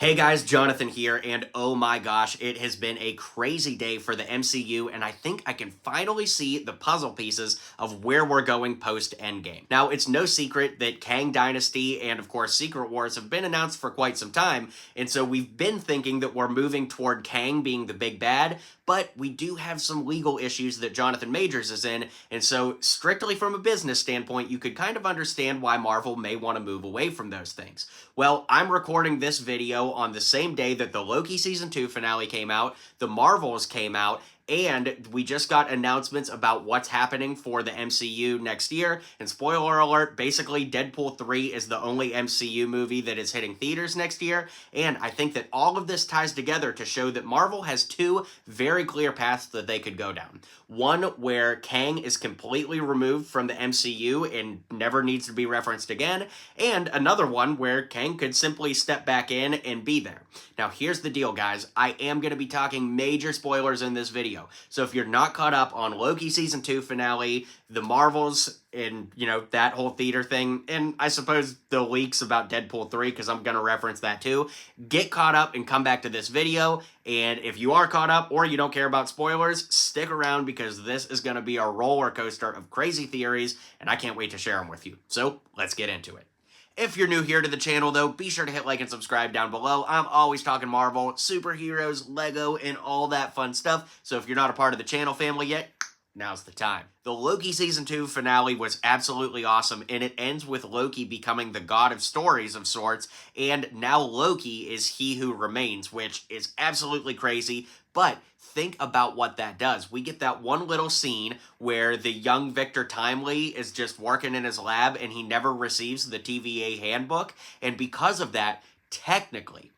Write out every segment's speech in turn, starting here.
Hey guys, Jonathan here, and oh my gosh, it has been a crazy day for the MCU, and I think I can finally see the puzzle pieces of where we're going post-Endgame. Now, it's no secret that Kang Dynasty and, of course, Secret Wars have been announced for quite some time, and so we've been thinking that we're moving toward Kang being the big bad, but we do have some legal issues that Jonathan Majors is in, and so strictly from a business standpoint, you could kind of understand why Marvel may want to move away from those things. Well, I'm recording this video on the same day that the Loki Season 2 finale came out, the Marvels came out, and we just got announcements about what's happening for the MCU next year. And spoiler alert, basically Deadpool 3 is the only MCU movie that is hitting theaters next year. And I think that all of this ties together to show that Marvel has two very clear paths that they could go down. One where Kang is completely removed from the MCU and never needs to be referenced again. And another one where Kang could simply step back in and be there. Now here's the deal, guys. I am going to be talking major spoilers in this video. So if you're not caught up on Loki Season 2 finale, the Marvels, and, that whole theater thing, and I suppose the leaks about Deadpool 3, because I'm going to reference that too, get caught up and come back to this video. And if you are caught up or you don't care about spoilers, stick around because this is going to be a roller coaster of crazy theories, and I can't wait to share them with you. So let's get into it. If you're new here to the channel, though, be sure to hit like and subscribe down below. I'm always talking Marvel, superheroes, Lego, and all that fun stuff. So if you're not a part of the channel family yet, now's the time. The Loki Season 2 finale was absolutely awesome, and it ends with Loki becoming the god of stories of sorts, and now Loki is he who remains, which is absolutely crazy, but think about what that does. We get that one little scene where the young Victor Timely is just working in his lab and he never receives the TVA handbook, and because of that, technically,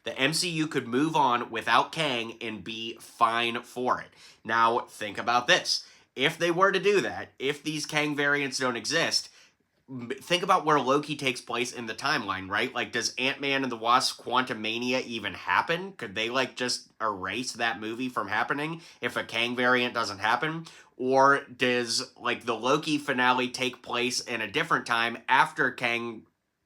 the MCU could move on without Kang and be fine for it. Now, think about this. If they were to do that, if these Kang variants don't exist, think about where Loki takes place in the timeline, right? Like, does Ant-Man and the Wasp Quantumania even happen? Could they, just erase that movie from happening if a Kang variant doesn't happen? Or does, the Loki finale take place in a different time after Kang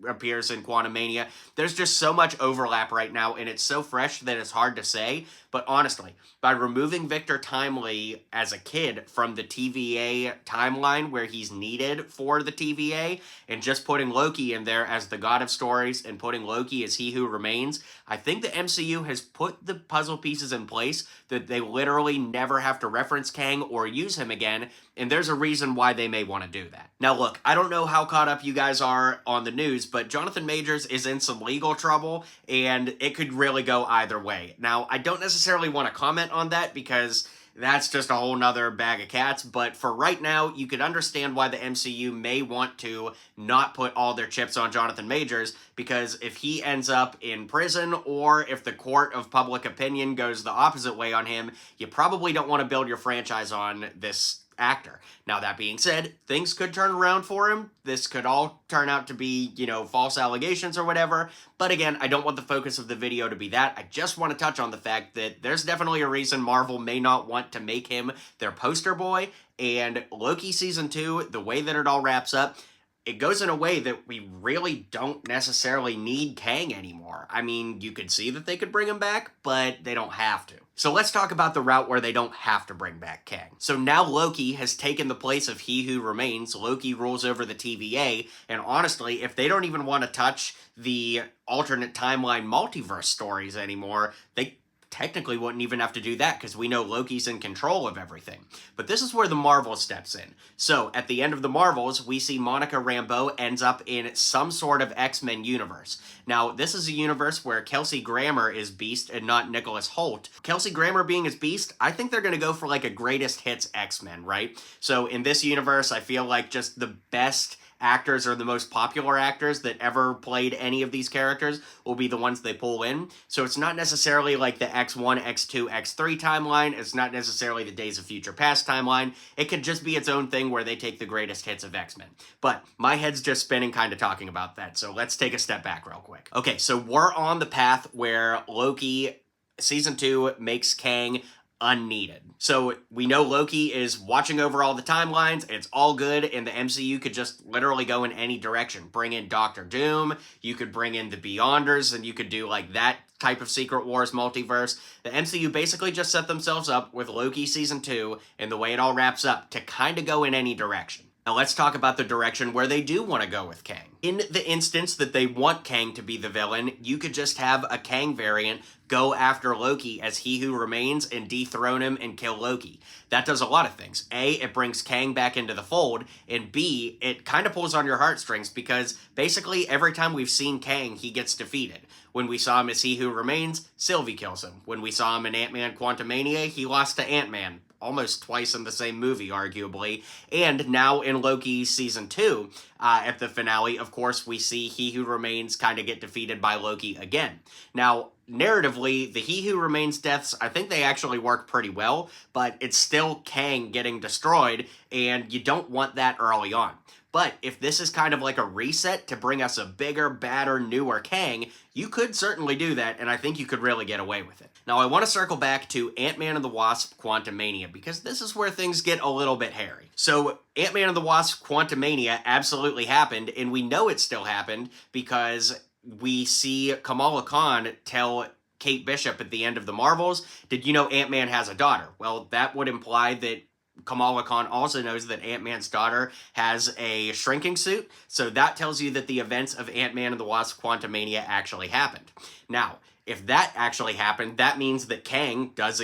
appears in Quantumania? There's just so much overlap right now, and it's so fresh that it's hard to say. But honestly, by removing Victor Timely as a kid from the TVA timeline where he's needed for the TVA, and just putting Loki in there as the god of stories and putting Loki as he who remains, I think the MCU has put the puzzle pieces in place that they literally never have to reference Kang or use him again, and there's a reason why they may want to do that. Now look, I don't know how caught up you guys are on the news, but Jonathan Majors is in some legal trouble, and it could really go either way. Now, I don't necessarily want to comment on that because that's just a whole nother bag of cats, but for right now, you could understand why the MCU may want to not put all their chips on Jonathan Majors, because if he ends up in prison or if the court of public opinion goes the opposite way on him, you probably don't want to build your franchise on this actor. Now, that being said, things could turn around for him. This could all turn out to be, false allegations or whatever. But again, I don't want the focus of the video to be that. I just want to touch on the fact that there's definitely a reason Marvel may not want to make him their poster boy. And Loki Season 2, the way that it all wraps up, it goes in a way that we really don't necessarily need Kang anymore. I mean, you could see that they could bring him back, but they don't have to. So let's talk about the route where they don't have to bring back Kang. So now Loki has taken the place of He Who Remains. Loki rules over the TVA, and honestly, if they don't even want to touch the alternate timeline multiverse stories anymore, they technically wouldn't even have to do that because we know Loki's in control of everything. But this is where the Marvels steps in. So at the end of the Marvels, we see Monica Rambeau ends up in some sort of X-Men universe. Now, this is a universe where Kelsey Grammer is Beast and not Nicholas Hoult. Kelsey Grammer being his Beast, I think they're going to go for a greatest hits X-Men, right? So in this universe, I feel like just the best actors or the most popular actors that ever played any of these characters will be the ones they pull in. So it's not necessarily like the X1, X2, X3 timeline. It's not necessarily the Days of Future Past timeline. It could just be its own thing where they take the greatest hits of X-Men. But my head's just spinning kind of talking about that. So let's take a step back real quick. Okay, so we're on the path where Loki Season 2 makes Kang unneeded. So we know Loki is watching over all the timelines. It's all good, and the MCU could just literally go in any direction. Bring in Doctor Doom, you could bring in the Beyonders, and you could do like that type of Secret Wars multiverse. The MCU basically just set themselves up with Loki Season 2 and the way it all wraps up to kind of go in any direction. Now let's talk about the direction where they do want to go with Kang. In the instance that they want Kang to be the villain, you could just have a Kang variant go after Loki as He Who Remains and dethrone him and kill Loki. That does a lot of things. A, it brings Kang back into the fold, and B, it kind of pulls on your heartstrings because basically every time we've seen Kang, he gets defeated. When we saw him as He Who Remains, Sylvie kills him. When we saw him in Ant-Man Quantumania, he lost to Ant-Man. Almost twice in the same movie, arguably. And now in Loki Season 2, at the finale, of course, we see He Who Remains kind of get defeated by Loki again. Now, narratively, the He Who Remains deaths, I think they actually work pretty well, but it's still Kang getting destroyed, and you don't want that early on. But if this is kind of like a reset to bring us a bigger, badder, newer Kang, you could certainly do that, and I think you could really get away with it. Now, I want to circle back to Ant-Man and the Wasp Quantumania, because this is where things get a little bit hairy. So, Ant-Man and the Wasp Quantumania absolutely happened, and we know it still happened because we see Kamala Khan tell Kate Bishop at the end of the Marvels, did you know Ant-Man has a daughter? Well, that would imply that Kamala Khan also knows that Ant-Man's daughter has a shrinking suit, so that tells you that the events of Ant-Man and the Wasp Quantumania actually happened. Now, if that actually happened, that means that Kang does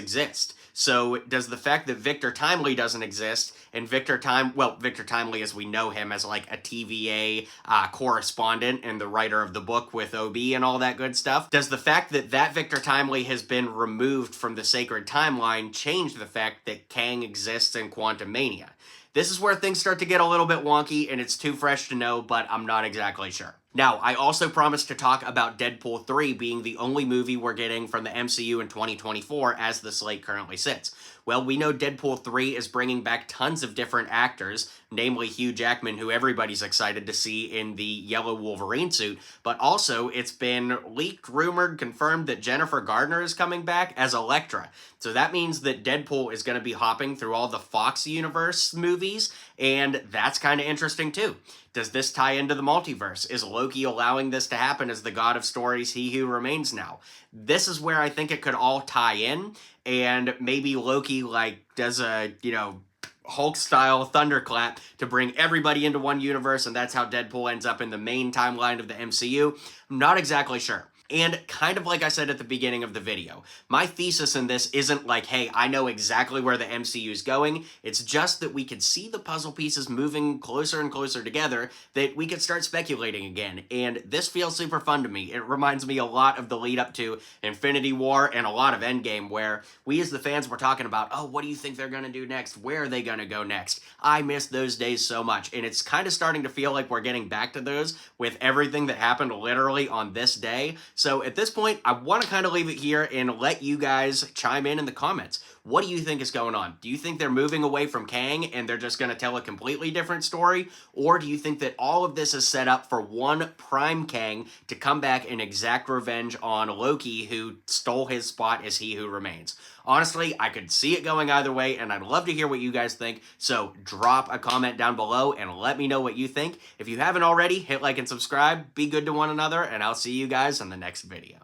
So does the fact that Victor Timely doesn't exist, and Victor Timely as we know him as like a TVA correspondent and the writer of the book with OB and all that good stuff, does the fact that that Victor Timely has been removed from the sacred timeline change the fact that Kang exists in Quantumania? This is where things start to get a little bit wonky, and it's too fresh to know, but I'm not exactly sure. Now, I also promised to talk about Deadpool 3 being the only movie we're getting from the MCU in 2024 as the slate currently sits. Well, we know Deadpool 3 is bringing back tons of different actors, namely Hugh Jackman, who everybody's excited to see in the yellow Wolverine suit, but also it's been leaked, rumored, confirmed that Jennifer Gardner is coming back as Elektra. So that means that Deadpool is going to be hopping through all the Fox universe movies, and that's kind of interesting too. Does this tie into the multiverse? Is Loki allowing this to happen as the god of stories, He Who Remains now? This is where I think it could all tie in, and maybe Loki does a, Hulk-style thunderclap to bring everybody into one universe, and that's how Deadpool ends up in the main timeline of the MCU. I'm not exactly sure. And kind of like I said at the beginning of the video, my thesis in this isn't like, hey, I know exactly where the MCU is going. It's just that we could see the puzzle pieces moving closer and closer together, that we could start speculating again. And this feels super fun to me. It reminds me a lot of the lead up to Infinity War and a lot of Endgame, where we as the fans were talking about, oh, what do you think they're going to do next? Where are they going to go next? I miss those days so much. And it's kind of starting to feel like we're getting back to those with everything that happened literally on this day. So at this point, I want to kind of leave it here and let you guys chime in the comments. What do you think is going on? Do you think they're moving away from Kang and they're just going to tell a completely different story? Or do you think that all of this is set up for one prime Kang to come back and exact revenge on Loki, who stole his spot as He Who Remains? Honestly, I could see it going either way, and I'd love to hear what you guys think, so drop a comment down below and let me know what you think. If you haven't already, hit like and subscribe, be good to one another, and I'll see you guys in the next video.